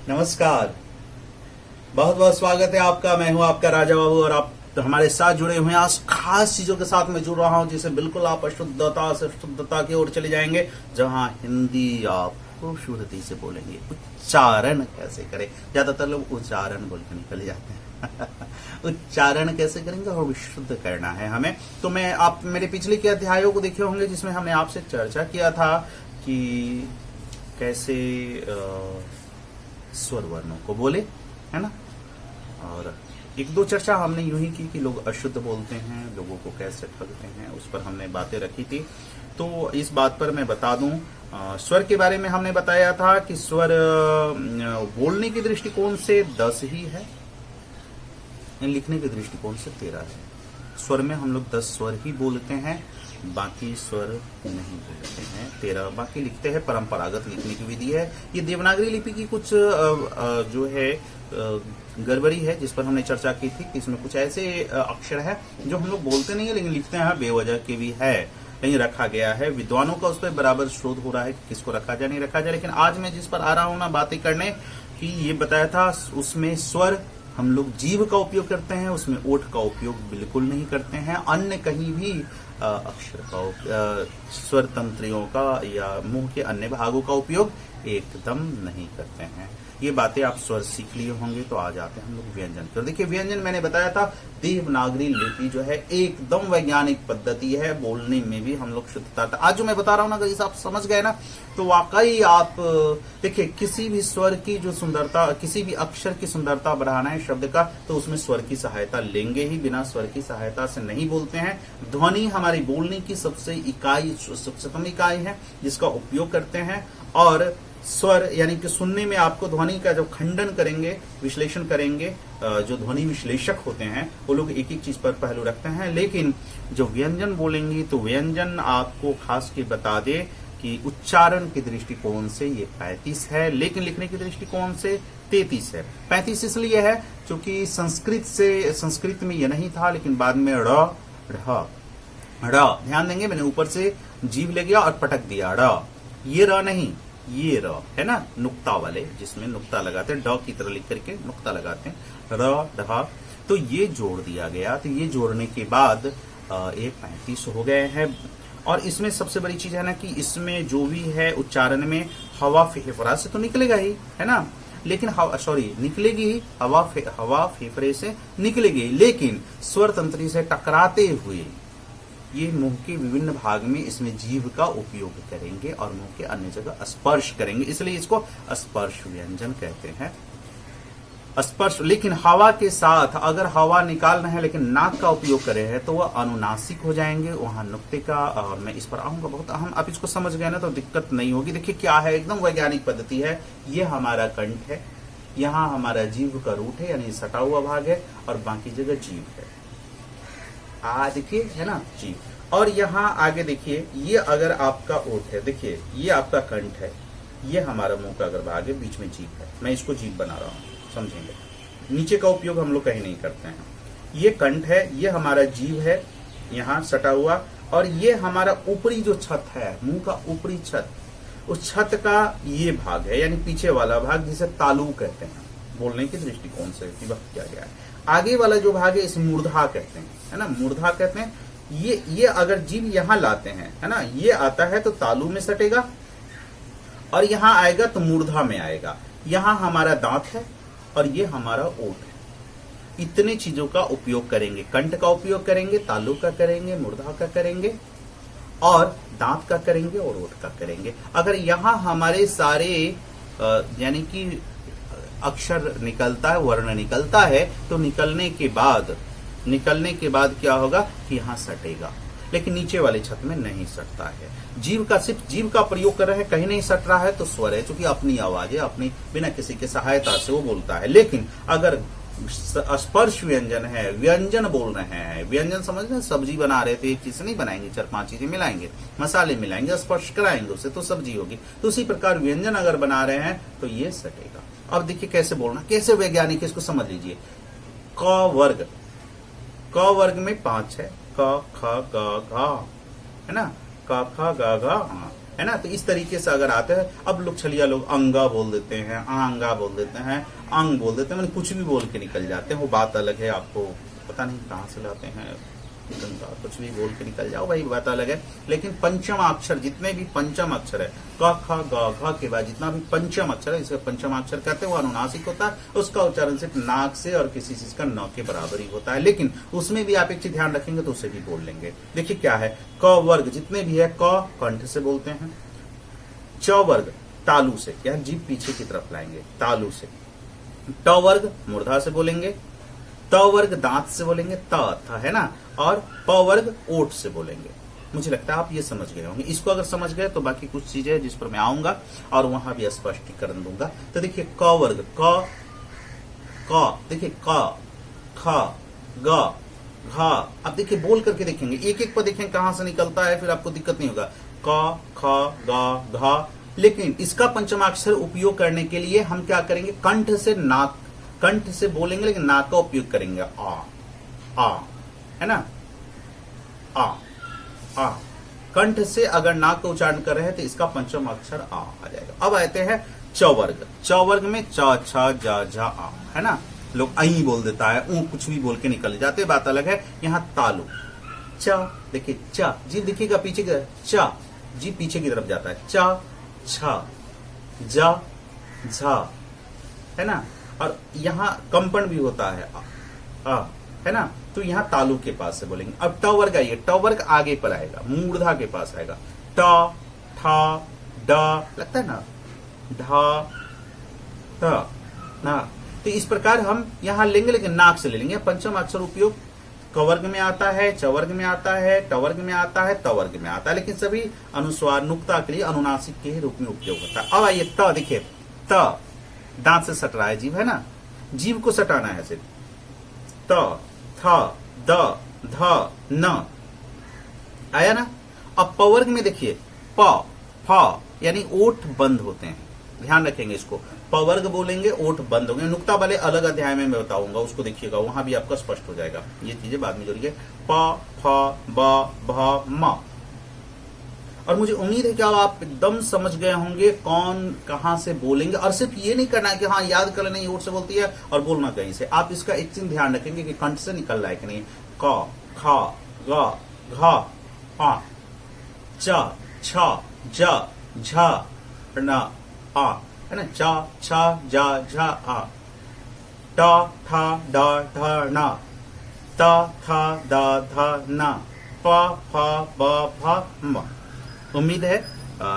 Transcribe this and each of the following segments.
नमस्कार। बहुत बहुत स्वागत है आपका। मैं हूं आपका राजा बाबू और आप हमारे साथ जुड़े हुए हैं। आज खास चीजों के साथ मैं जुड़ रहा हूं जिसे बिल्कुल आप अशुद्धता से शुद्धता की ओर चले जाएंगे, जहां हिंदी आप खूबसूरती से बोलेंगे। उच्चारण कैसे करें, ज्यादातर लोग उच्चारण बोल के निकल जाते हैं। उच्चारण कैसे करेंगे और विशुद्ध करना है हमें। तो मैं आप मेरे पिछले के अध्यायों को देखे होंगे जिसमें हमने आपसे चर्चा किया था कि कैसे स्वर वर्णों को बोले, है ना। और एक दो चर्चा हमने यूं ही की कि लोग अशुद्ध बोलते हैं, लोगों को कैसे ठगते हैं, उस पर हमने बातें रखी थी। तो इस बात पर मैं बता दूं, स्वर के बारे में हमने बताया था कि स्वर बोलने के दृष्टिकोण से 10 ही है, लिखने के दृष्टिकोण से 13 है। स्वर में हम लोग 10 स्वर ही बोलते हैं, बाकी स्वर नहीं बोलते हैं। 13 बाकी लिखते हैं। परंपरागत लिखने की विधि है। ये देवनागरी लिपि की कुछ जो है गड़बड़ी है जिस पर हमने चर्चा की थी कि इसमें कुछ ऐसे अक्षर है जो हम लोग बोलते नहीं है लेकिन लिखते हैं बेवजह के भी है, कहीं रखा गया है। विद्वानों का उस पर बराबर शोध हो रहा है कि किसको रखा जाए नहीं रखा जाए। लेकिन आज मैं जिस पर आ रहा हूं ना बातें करने की, ये बताया था उसमें स्वर हम लोग जीभ का उपयोग करते हैं, उसमें ओठ का उपयोग बिल्कुल नहीं करते हैं। अन्य कहीं भी अक्षर का स्वर तंत्रियों का या मुंह के अन्य भागों का उपयोग एकदम नहीं करते हैं। ये बातें आप स्वर सीख लिए होंगे। तो आज आते हैं हम लोग व्यंजन पर। देखिए व्यंजन मैंने बताया था देवनागरी लिपि जो है एकदम वैज्ञानिक पद्धति है, बोलने में भी हम लोग शुद्धता। आज जो मैं बता रहा हूं ना, अगर इसे आप समझ गए ना तो वाकई आप देखिए किसी भी स्वर की जो सुंदरता, किसी भी अक्षर की सुंदरता बढ़ाना है शब्द का, तो उसमें स्वर की सहायता लेंगे ही, बिना स्वर की सहायता से नहीं बोलते हैं। ध्वनि हमारी बोलने की सबसे उच्चतम इकाई है जिसका उपयोग करते हैं। और स्वर यानी कि सुनने में आपको ध्वनि का जो खंडन करेंगे, विश्लेषण करेंगे, जो ध्वनि विश्लेषक होते हैं वो लोग एक एक चीज पर पहलू रखते हैं। लेकिन जो व्यंजन बोलेंगी तो व्यंजन आपको खास के बता दे कि उच्चारण के दृष्टिकोण से ये 35 है, लेकिन लिखने के दृष्टिकोण से 33 है। 35 इसलिए है क्योंकि संस्कृत में ये नहीं था, लेकिन बाद में ढ़ ध्यान देंगे, मैंने ऊपर से जीभ ले गया और पटक दिया ड़, ये र नहीं, ये र है ना, नुक्ता वाले जिसमें नुक्ता लगाते हैं, ड की तरह लिख करके नुक्ता लगाते हैं, र ढ, तो ये जोड़ दिया गया। तो ये जोड़ने के बाद ये 35 हो गए हैं। और इसमें सबसे बड़ी चीज है ना कि इसमें जो भी है उच्चारण में हवा फेफड़ा से तो निकलेगा ही, है ना, लेकिन निकलेगी ही, हवा फेफड़े से निकलेगी, लेकिन स्वर तंत्री से टकराते हुए ये मुंह के विभिन्न भाग में इसमें जीभ का उपयोग करेंगे और मुंह के अन्य जगह स्पर्श करेंगे, इसलिए इसको स्पर्श व्यंजन कहते हैं। स्पर्श, लेकिन हवा के साथ अगर हवा निकालना है लेकिन नाक का उपयोग करे है तो वह अनुनासिक हो जाएंगे, वहां नुक्ते का मैं इस पर आऊंगा बहुत अहम। आप इसको समझ गए ना तो दिक्कत नहीं होगी। देखिए क्या है, एकदम वैज्ञानिक पद्धति है। ये हमारा कंठ है, यहाँ हमारा जीभ का रूट है यानी सटा हुआ भाग है और बाकी जगह जीभ है। देखिए है ना जीभ। और यहाँ आगे देखिए, ये अगर आपका ओठ है, देखिए ये आपका कंठ है, ये हमारा मुंह का अगर भाग है, बीच में जीभ है। मैं इसको जीभ बना रहा हूँ, समझेंगे। नीचे का उपयोग हम लोग कहीं नहीं करते हैं। ये कंठ है, ये हमारा जीभ है यहाँ सटा हुआ, और ये हमारा ऊपरी जो छत है, मुंह का ऊपरी छत, उस छत का ये भाग है यानी पीछे वाला भाग जिसे तालु कहते हैं, बोलने के दृष्टिकोण से विभक्त किया गया है। आगे वाला जो भाग है इसे मूर्धा कहते हैं, है ना, मूर्धा कहते हैं। ये अगर जीभ यहाँ लाते हैं, है ना, ये आता है तो तालु में सटेगा और यहाँ आएगा तो मूर्धा में आएगा। यहाँ हमारा दांत है और ये हमारा ओठ है। इतने चीजों का उपयोग करेंगे, कंठ का उपयोग करेंगे, तालु का करेंगे, मूर्धा का करेंगे और दांत का करेंगे और ओठ का करेंगे। अगर यहाँ हमारे सारे यानी कि अक्षर निकलता है, वर्ण निकलता है, तो निकलने के बाद क्या होगा कि यहाँ सटेगा, लेकिन नीचे वाले छत में नहीं सटता है। सिर्फ जीभ का प्रयोग कर रहे हैं, कहीं नहीं सट रहा है तो स्वर है, क्योंकि अपनी आवाज है, अपनी बिना किसी के सहायता से वो बोलता है। लेकिन अगर स्पर्श व्यंजन है, व्यंजन बोल रहे हैं, व्यंजन समझ रहे हैं, सब्जी बना रहे थे, एक चीज नहीं बनाएंगे, 4-5 चीजें मिलाएंगे, मसाले मिलाएंगे, स्पर्श कराएंगे उसे तो सब्जी होगी। तो उसी प्रकार व्यंजन अगर बना रहे हैं तो ये सटेगा। अब देखिए कैसे बोलना, कैसे वैज्ञानिक इसको समझ लीजिए। क वर्ग में 5 है, क ख ग घ, है ना, क ख ग घ। है ना। तो इस तरीके से अगर आते हैं, अब लोग छलिया लोग अंगा बोल देते हैं, आंगा बोल देते हैं, अंग बोल देते हैं, मतलब कुछ भी बोल के निकल जाते हैं, वो बात अलग है। आपको पता नहीं कहाँ से लाते हैं, गंगा कुछ भी बोल के निकल जाओ भाई, बात अलग है। लेकिन पंचम अक्षर, जितने भी पंचम अक्षर है, क ख ग घ के बाद जितना भी पंचम अक्षर है, इसे पंचम अक्षर कहते हैं, वो अनुनासिक होता है। उसका उच्चारण सिर्फ नाक से और किसी चीज का न के बराबर ही होता है। लेकिन उसमें भी आप एक चीज ध्यान रखेंगे तो उसे भी बोल लेंगे। देखिए क्या है, क वर्ग जितने भी है, क कंठ से बोलते हैं, च वर्ग तालू से, या जीभ पीछे की तरफ लाएंगे तालू से, ट वर्ग मूर्धा से बोलेंगे, त वर्ग दांत से बोलेंगे, त है ना, और प वर्ग ओठ से बोलेंगे। मुझे लगता है आप ये समझ गए होंगे। इसको अगर समझ गए तो बाकी कुछ चीजें जिस पर मैं आऊंगा और वहां भी स्पष्टीकरण दूंगा। तो देखिए क वर्ग, क देखिए क, ख, ग, घ। अब देखिए बोल करके देखेंगे, एक एक पर देखेंगे कहां से निकलता है, फिर आपको दिक्कत नहीं होगा। क, ख, ग, घ। लेकिन इसका पंचमाक्षर उपयोग करने के लिए हम क्या करेंगे, कंठ से, नाक, कंठ से बोलेंगे लेकिन नाक का उपयोग करेंगे। आ है ना, आ कंठ से अगर नाक का उच्चारण कर रहे हैं तो इसका पंचम अक्षर आ जाएगा। अब आते हैं च वर्ग, च वर्ग में च, छ, ज, झ, आ, है ना। लोग आई बोल देता है, ऊ कुछ भी बोल के निकल जाते, बात अलग है। यहाँ तालु, च देखिए, च जीभ दिखिएगा पीछे की, च जीभ पीछे की तरफ जाता है, च, छ, ज, झ, है ना। और यहाँ कंपन भी होता है, है ना। तो यहाँ तालु के पास से बोलेंगे। अब ट वर्ग आइए, ट वर्ग आगे पर आएगा, मूर्धा के पास आएगा, ट, ठ, ड, लगता है ना, ढ, ट, ना। तो इस प्रकार हम यहाँ लेंगे, लेकिन नाक से ले लेंगे। पंचम अक्षर उपयोग क वर्ग में आता है, च वर्ग में आता है, ट वर्ग में आता है, त वर्ग में आता है, लेकिन सभी अनुस्वार नुक्ता के लिए अनुनासिक के रूप में उपयोग होता है। अब आइए त, देखिए त दांत से सट रहा है जीभ, है ना, जीभ को सटाना है सिर्फ। त, थ, द, ध, न आया ना। अब प वर्ग में देखिए प, फ, यानी ओठ बंद होते हैं, ध्यान रखेंगे इसको। प वर्ग बोलेंगे, ओठ बंद होंगे। नुक्ता वाले अलग अध्याय में मैं बताऊंगा, उसको देखिएगा, वहां भी आपका स्पष्ट हो जाएगा। ये चीजें बाद में जोड़िए, प, फ, ब, भ, म। और मुझे उम्मीद है कि आप एकदम समझ गए होंगे कौन कहां से बोलेंगे। और सिर्फ ये नहीं करना है कि हाँ याद कर लेना, ओठ से बोलती है और बोलना कहीं से। आप इसका एक चीज ध्यान रखेंगे कि कंठ से निकल रहा है कि नहीं। क, ख, ग, घ, आ, च, छ, ज, झ, न, आ, है ना। च, छ, ज, झ, आ, ट, ठ, ड, ढ, न, त, थ, द, ध, न, प, फ, ब, भ, म। उम्मीद है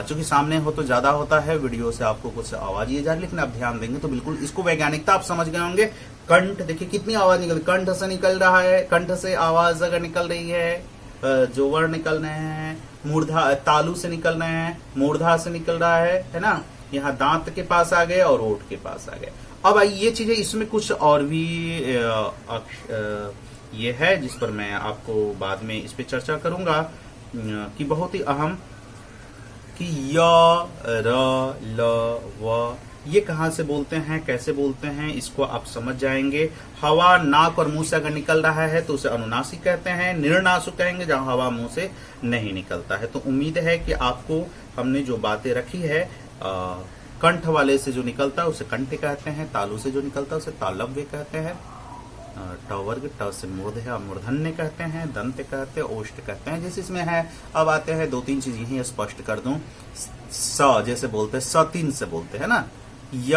चूंकि सामने हो तो ज्यादा होता है, वीडियो से आपको कुछ आवाज ये जा रही, लेकिन आप ध्यान देंगे तो बिल्कुल इसको वैज्ञानिकता आप समझ गए होंगे। कंठ देखिए कितनी आवाज निकल, कंठ से निकल रहा है, कंठ से आवाज अगर निकल रही है, जो वर्ण निकल रहे हैं, मूर्धा तालु से निकल रहे हैं, मूर्धा से निकल रहा है ना। यहाँ दांत के पास आ गए और ओठ के पास आ गए। अब ये चीजें, इसमें कुछ और भी ये है जिस पर मैं आपको बाद में इस पे चर्चा करूंगा कि बहुत ही अहम, कि य, र, ल, व ये कहां से बोलते हैं, कैसे बोलते हैं, इसको आप समझ जाएंगे। हवा नाक और मुंह से अगर निकल रहा है तो उसे अनुनासिक कहते हैं। निर्नासिक कहेंगे जहां हवा मुंह से नहीं निकलता है। तो उम्मीद है कि आपको हमने जो बातें रखी है, कंठ वाले से जो निकलता है उसे कंठ कहते हैं, तालु से जो निकलता है उसे तालव्य कहते हैं, ट वर्ग ट से मूर्धा मूर्धन्य कहते हैं, दंत कहते हैं, ओष्ठ कहते हैं, जैसे इसमें है। अब आते हैं दो तीन चीज यही स्पष्ट कर दूं। स जैसे बोलते हैं, स तीन से बोलते हैं ना। य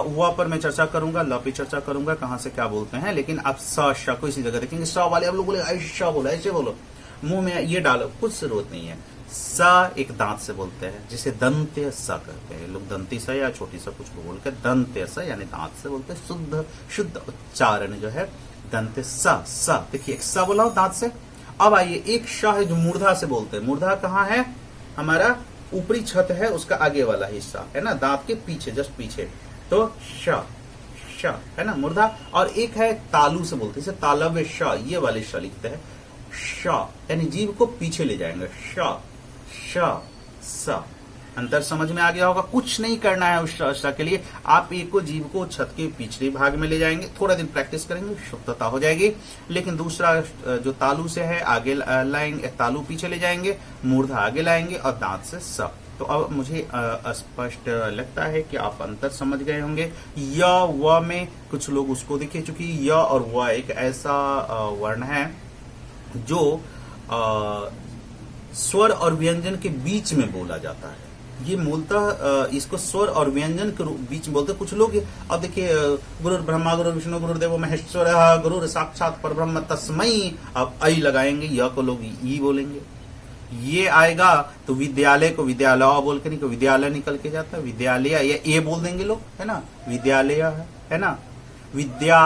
व पर मैं चर्चा करूंगा, ल पे चर्चा करूंगा कहां से क्या बोलते हैं। लेकिन आप स श को इसी जगह देखेंगे। स वाले आप लोग बोले ऐसा बोलो, ऐसे बोलो, मुंह में ये डालो, कुछ जरूरत नहीं है। स एक दांत से बोलते हैं, जिसे दंत्य स कहते हैं लोग। दंती स या छोटी सा कुछ बोलकर दंत्य स यानी दांत से बोलते हैं। शुद्ध उच्चारण जो है दंत्य स। देखिए एक स बोला दांत से। अब आइए एक श है जो मूर्धा से बोलते हैं। मूर्धा कहाँ है, हमारा ऊपरी छत है, उसका आगे वाला हिस्सा है ना, दांत के पीछे, जस्ट पीछे। तो श है ना मूर्धा। और एक है तालु से बोलते हैं, इसे तालव्य श, ये वाले श लिखते हैं। श यानी जीभ को पीछे ले जाएंगे, श स, अंतर समझ में आ गया होगा। कुछ नहीं करना है उस अवस्था के लिए, आप एक को जीव को छत के पिछले भाग में ले जाएंगे, थोड़ा दिन प्रैक्टिस करेंगे, शुद्धता हो जाएगी। लेकिन दूसरा जो तालू से है आगे लाएंगे, तालू पीछे ले जाएंगे, मूर्धा आगे लाएंगे और दांत से स। तो अब मुझे स्पष्ट लगता है कि आप अंतर समझ गए होंगे। य व में कुछ लोग उसको देखिए, चूंकि य और व एक ऐसा वर्ण है जो स्वर और व्यंजन के बीच में बोला जाता है। ये मूलतः इसको स्वर और व्यंजन के बीच में बोलते हैं कुछ लोग। अब देखिए, गुरु ब्रह्मा गुरु विष्णु गुरुदेव महेश्वर गुरु साक्षात परब्रह्म तस्मै, अब ऐ लगाएंगे, यह को लोग ई बोलेंगे। ये आएगा तो विद्यालय को विद्यालय बोल के नहीं, विद्यालय निकल के जाता है, विद्यालय या ए बोल देंगे लोग, है ना, विद्यालय है ना, विद्या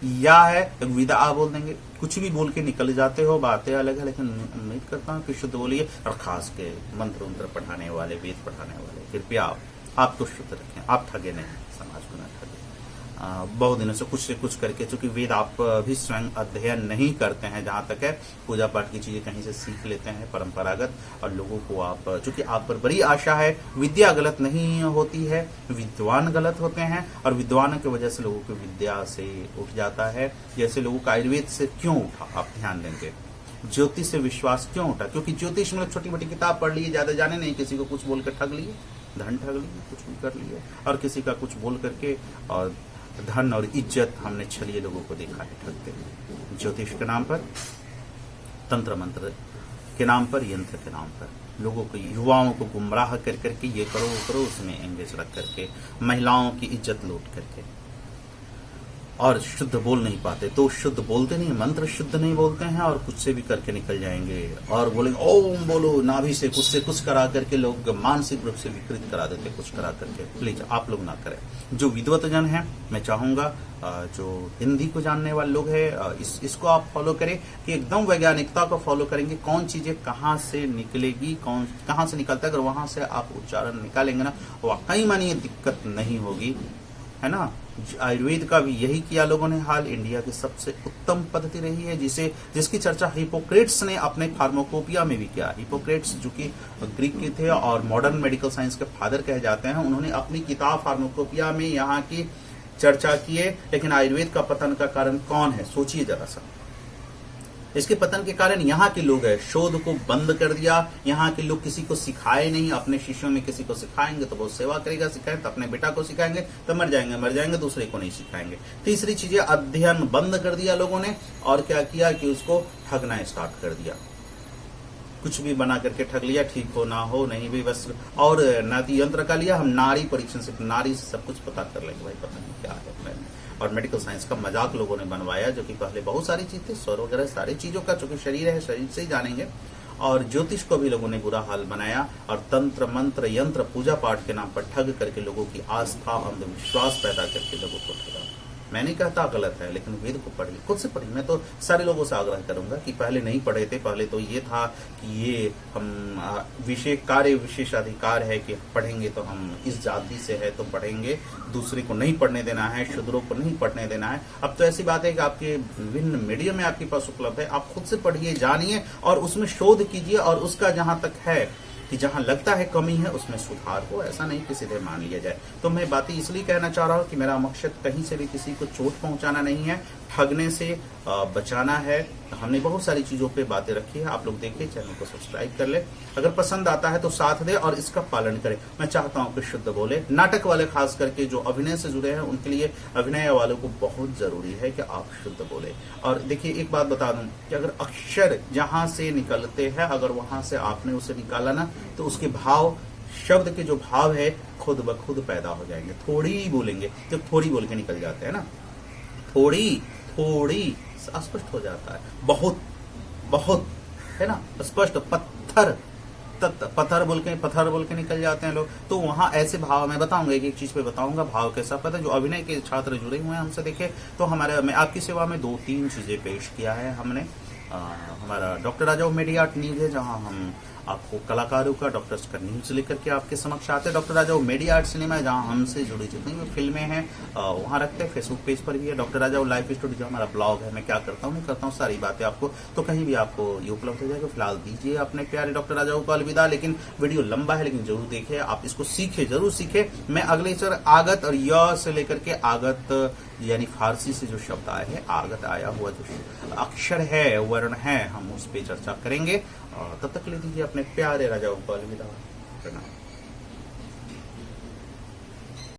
या है तो विदा बोल देंगे। कुछ भी बोल के निकल जाते हो, बातें अलग है, लेकिन उम्मीद करता हूँ कि शुद्ध बोलिए। और खास के मंत्र उंत्र पढ़ाने वाले, वेद पढ़ाने वाले, कृपया आप तो शुद्ध रखें, आप ठगे नहीं, समाज को न ठगे। बहुत दिनों से कुछ करके, चूंकि वेद आप भी स्वयं अध्ययन नहीं करते हैं, जहां तक है पूजा पाठ की चीजें कहीं से सीख लेते हैं परंपरागत, और लोगों को आप, चूंकि आप पर बड़ी आशा है, विद्या गलत नहीं होती है, विद्वान गलत होते हैं, और विद्वानों की वजह से लोगों की विद्या से उठ जाता है। जैसे लोगों का आयुर्वेद से क्यों उठा, आप ध्यान देंगे, ज्योतिष से विश्वास क्यों उठा, क्योंकि ज्योतिष में छोटी मोटी किताब पढ़ लिए, ज्यादा जाने नहीं, किसी को कुछ बोलकर ठग लिए, धन ठग लिए, कुछ भी कर लिए, और किसी का कुछ बोल करके और धन और इज्जत हमने छलिए लोगों को देखा है ठगते हुए, ज्योतिष के नाम पर, तंत्र मंत्र के नाम पर, यंत्र के नाम पर लोगों को, युवाओं को गुमराह कर करके ये करो वो करो, उसमें एंगेज रख करके, महिलाओं की इज्जत लूट करके, और शुद्ध बोल नहीं पाते। तो शुद्ध बोलते नहीं, मंत्र शुद्ध नहीं बोलते हैं, और कुछ से भी करके निकल जाएंगे और बोलेंगे ओम बोलो, नाभि से कुछ करा करके लोग मानसिक रूप से विकृत करा देते, कुछ करा करके। प्लीज आप लोग ना करें। जो विद्वत जन है, मैं चाहूंगा जो हिंदी को जानने वाले लोग हैं, इसको आप फॉलो करें कि एकदम वैज्ञानिकता को फॉलो करेंगे, कौन चीजें कहाँ से निकलेगी, कौन कहाँ से निकलता है, अगर वहां से आप उच्चारण निकालेंगे ना, वाकई मानिए दिक्कत नहीं होगी, है ना। आयुर्वेद का भी यही किया लोगों ने हाल। इंडिया की सबसे उत्तम पद्धति रही है, जिसकी चर्चा हिपोक्रेट्स ने अपने फार्माकोपिया में भी किया। हिपोक्रेट्स जो कि ग्रीक के थे और मॉडर्न मेडिकल साइंस के फादर कहे जाते हैं, उन्होंने अपनी किताब फार्माकोपिया में यहाँ की चर्चा की है। लेकिन आयुर्वेद का पतन का कारण कौन है, सोचिए जरा सा। इसके पतन के कारण यहाँ के लोग है, शोध को बंद कर दिया। यहाँ के लोग किसी को सिखाए नहीं, अपने शिष्यों में किसी को सिखाएंगे तो वो सेवा करेगा, सिखाएंगे तो अपने बेटा को सिखाएंगे तो मर जाएंगे, दूसरे को नहीं सिखाएंगे। तीसरी चीज है, अध्ययन बंद कर दिया लोगों ने, और क्या किया कि उसको ठगना स्टार्ट कर दिया। कुछ भी बना करके ठग लिया, ठीक हो ना हो नहीं भी बस। और नाती यंत्र का लिया, हम नाड़ी परीक्षण से, नाड़ी से सब कुछ पता कर लेंगे, भाई पता नहीं क्या है। और मेडिकल साइंस का मजाक लोगों ने बनवाया, जो कि पहले बहुत सारी चीज थी, स्वर वगैरह सारी चीजों का, चूंकि शरीर है, शरीर से ही जानेंगे। और ज्योतिष को भी लोगों ने बुरा हाल बनाया, और तंत्र मंत्र यंत्र पूजा पाठ के नाम पर ठग करके लोगों की आस्था अंधविश्वास पैदा करके लोगों को ठगा। मैं नहीं कहता गलत है, लेकिन वेद को पढ़िए, खुद से पढ़िए। मैं तो सारे लोगों से आग्रह करूंगा कि पहले नहीं पढ़े थे, पहले तो ये था कि ये हम विशेष अधिकार है कि पढ़ेंगे तो हम इस जाति से है तो पढ़ेंगे, दूसरे को नहीं पढ़ने देना है, शूद्रों को नहीं पढ़ने देना है। अब तो ऐसी बात है कि आपके विभिन्न मीडियम में आपके पास उपलब्ध है, आप खुद से पढ़िए, जानिए और उसमें शोध कीजिए, और उसका जहां तक है कि जहां लगता है कमी है उसमें सुधार हो, ऐसा नहीं कि सीधे मान लिया जाए। तो मैं बातें इसलिए कहना चाह रहा हूं कि मेरा मकसद कहीं से भी किसी को चोट पहुंचाना नहीं है, ठगने से बचाना है। हमने बहुत सारी चीजों पे बातें रखी है, आप लोग देखिए, चैनल को सब्सक्राइब कर ले, अगर पसंद आता है तो साथ दे और इसका पालन करें। मैं चाहता हूं कि शुद्ध बोले। नाटक वाले खास करके जो अभिनय से जुड़े हैं, उनके लिए, अभिनय वालों को बहुत जरूरी है कि आप शुद्ध बोले। और देखिए एक बात बता दूं कि अगर अक्षर जहां से निकलते हैं, अगर वहां से आपने उसे निकाला ना, तो उसके भाव, शब्द के जो भाव है खुद ब खुद पैदा हो जाएंगे। थोड़ी बोलेंगे, जब थोड़ी बोल के निकल जाते हैं ना, थोड़ी स्पष्ट हो जाता है, बहुत है ना स्पष्ट। पत्थर बोल के निकल जाते हैं लोग। तो वहां ऐसे भाव, मैं बताऊंगा, एक चीज पे बताऊंगा भाव कैसा पता है। जो अभिनय के छात्र जुड़े हुए हैं हमसे, देखे तो मैं आपकी सेवा में 2-3 चीजें पेश किया है हमने। हमारा डॉक्टर राजा मीडिया न्यूज है, जहां हम आपको कलाकारों का, डॉक्टर्स का न्यूज लेकर के आपके समक्ष आते हैं। डॉक्टर राजाओं मीडिया आर्ट सिनेमा है, जहां हमसे जुड़ी जितनी भी फिल्में हैं वहां रखते हैं। फेसबुक पेज पर भी है डॉक्टर राजाओं लाइफ स्टोरी, जो हमारा ब्लॉग है, मैं क्या करता हूँ नहीं करता हूँ सारी बातें आपको तो कहीं भी आपको ये उपलब्ध हो जाएगा। फिलहाल दीजिए अपने प्यारे डॉक्टर राजाओं को अलविदा। लेकिन वीडियो लंबा है, लेकिन जरूर देखिए, आप इसको सीखे, जरूर सीखे। मैं अगले सर आगत और य से लेकर के आगत यानी फारसी से जो शब्द आए हैं, आगत आया हुआ जो अक्षर है, वर्ण है, हम उस पर चर्चा करेंगे। तब तक ले दीजिए अपने प्यारे राजाओं को अलविदा। प्रणाम।